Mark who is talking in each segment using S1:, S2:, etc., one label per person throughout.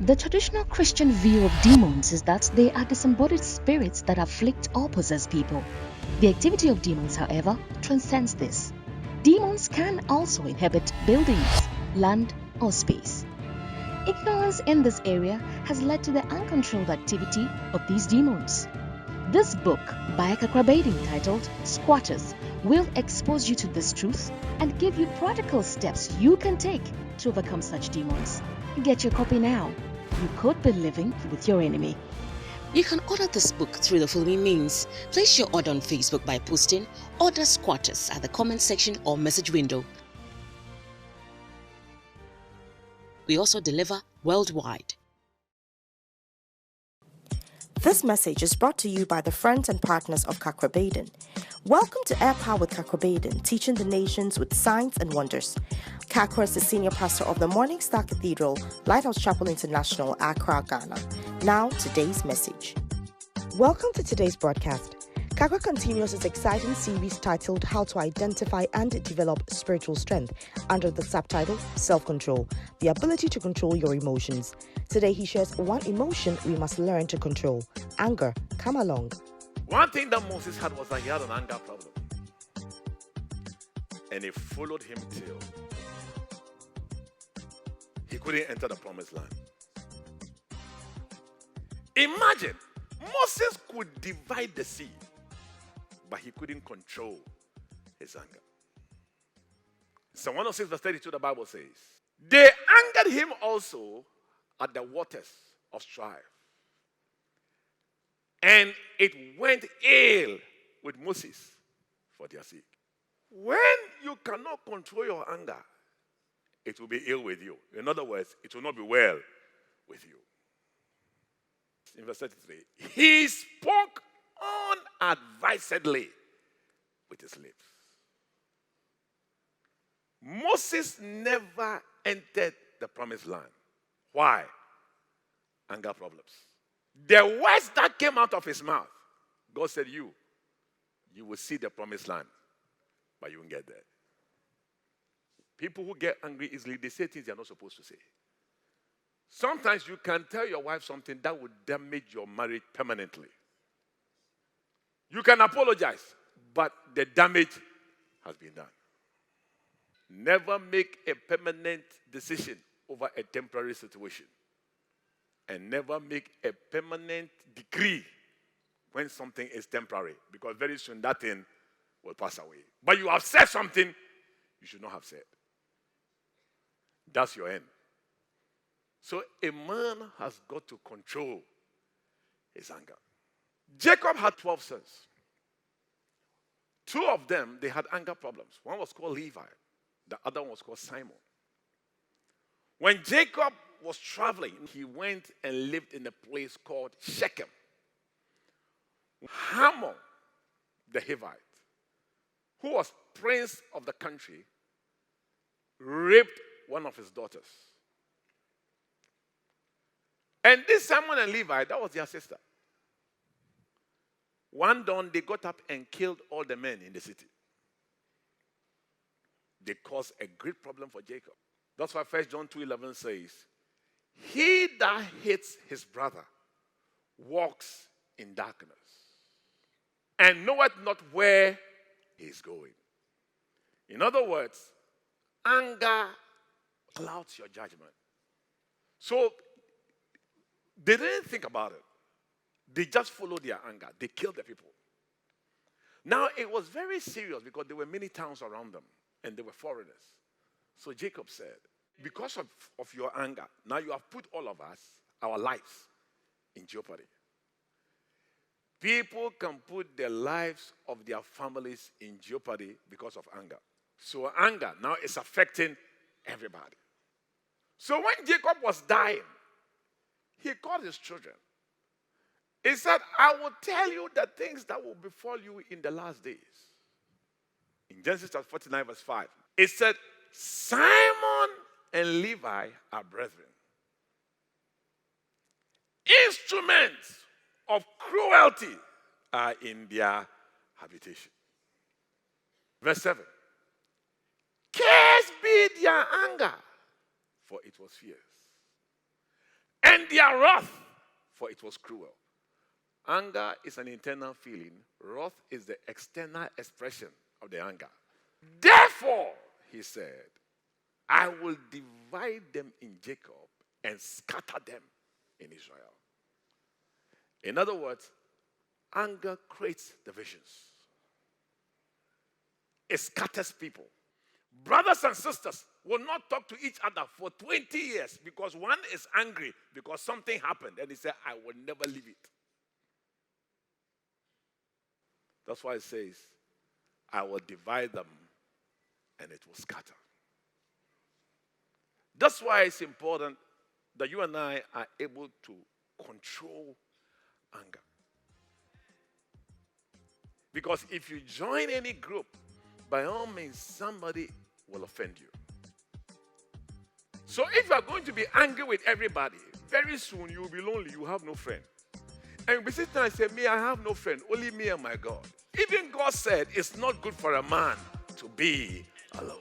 S1: The traditional Christian view of demons is that they are disembodied spirits that afflict or possess people. The activity of demons, however, transcends this. Demons can also inhabit buildings, land, or space. Ignorance in this area has led to the uncontrolled activity of these demons. This book by Kakra titled Squatters will expose you to this truth and give you practical steps you can take to overcome such demons. Get your copy now. You could be living with your enemy.
S2: You can order this book through the following means. Place your order on Facebook by posting Order Squatters at the comment section or message window. We also deliver worldwide.
S3: This message is brought to you by the friends and partners of Kakra. Welcome to Air Power with Kakra, teaching the nations with signs and wonders. Kakra is the senior pastor of the Morning Star Cathedral, Lighthouse Chapel International, Accra, Ghana. Now, today's message. Welcome to today's broadcast. Kakra continues its exciting series titled How to Identify and Develop Spiritual Strength under the subtitle Self-Control, the ability to control your emotions. Today he shares one emotion we must learn to control, anger. Come along.
S4: One thing that Moses had was that he had an anger problem. And it followed him till he couldn't enter the promised land. Imagine, Moses could divide the sea, but he couldn't control his anger. Psalm 106 verse 32, the Bible says, they angered him also at the waters of strife. And it went ill with Moses for their sake. When you cannot control your anger, it will be ill with you. In other words, it will not be well with you. In verse 33, he spoke unadvisedly with his lips. Moses never entered the promised land. Why? Anger problems. The words that came out of his mouth, God said, you will see the promised land, but you won't get there. People who get angry easily, they say things they're not supposed to say. Sometimes you can tell your wife something that would damage your marriage permanently. You can apologize, but the damage has been done. Never make a permanent decision over a temporary situation. And never make a permanent decree when something is temporary, because very soon that thing will pass away. But you have said something you should not have said. That's your end. So a man has got to control his anger. Jacob had 12 sons. 2 of them, they had anger problems. One was called Levi. The other one was called Simon. When Jacob was traveling, he went and lived in a place called Shechem. Hamor, the Hivite, who was prince of the country, raped one of his daughters. And this Simon and Levi, that was their sister. One dawn, they got up and killed all the men in the city. They caused a great problem for Jacob. That's why 1 John 2:11 says, he that hates his brother walks in darkness and knoweth not where he is going. In other words, anger clouds your judgment. So they didn't think about it. They just followed their anger. They killed the people. Now, it was very serious because there were many towns around them and they were foreigners. So Jacob said, because of your anger, now you have put all of us, our lives, in jeopardy. People can put the lives of their families in jeopardy because of anger. So anger now is affecting everybody. So when Jacob was dying, he called his children. He said, I will tell you the things that will befall you in the last days. In Genesis chapter 49 verse 5, it said, Simon and Levi are brethren. Instruments of cruelty are in their habitation. Verse 7. Cursed be their anger, for it was fierce. And and their wrath, for it was cruel. Anger is an internal feeling. Wrath is the external expression of the anger. Therefore, he said, I will divide them in Jacob and scatter them in Israel. In other words, anger creates divisions. It scatters people. Brothers and sisters will not talk to each other for 20 years because one is angry because something happened and he said, I will never leave it. That's why it says, I will divide them and it will scatter. That's why it's important that you and I are able to control anger. Because if you join any group, by all means, somebody will offend you. So if you are going to be angry with everybody, very soon you will be lonely, you have no friend. And you'll be sitting there and say, me, I have no friend, only me and my God. Even God said it's not good for a man to be alone.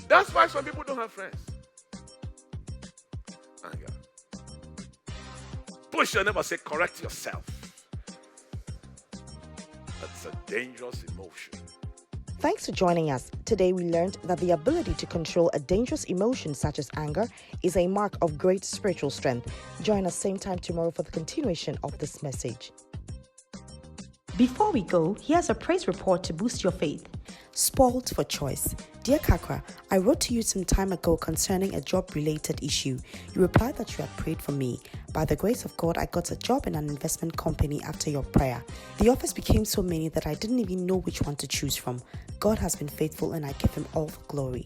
S4: That's why some people don't have friends. Anger. Push your neighbor, say, correct yourself. That's a dangerous emotion.
S3: Thanks for joining us. Today we learned that the ability to control a dangerous emotion such as anger is a mark of great spiritual strength. Join us same time tomorrow for the continuation of this message. Before we go, here's a praise report to boost your faith. Spoiled for choice. Dear Kakra, I wrote to you some time ago concerning a job-related issue. You replied that you had prayed for me. By the grace of God, I got a job in an investment company after your prayer. The offers became so many that I didn't even know which one to choose from. God has been faithful and I give him all the glory.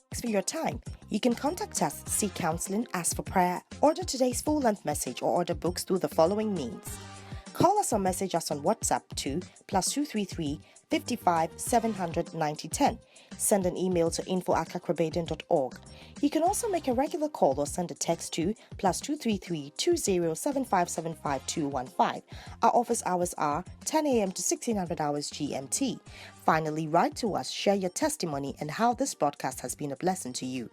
S3: Thanks for your time. You can contact us, seek counseling, ask for prayer, order today's full-length message or order books through the following means. Call us or message us on WhatsApp to +233 55 700 9010. Send an email to info@kakrabaden.org. You can also make a regular call or send a text to +233 20 7575 215. Our office hours are 10 a.m. to 1600 hours GMT. Finally, write to us, share your testimony and how this broadcast has been a blessing to you.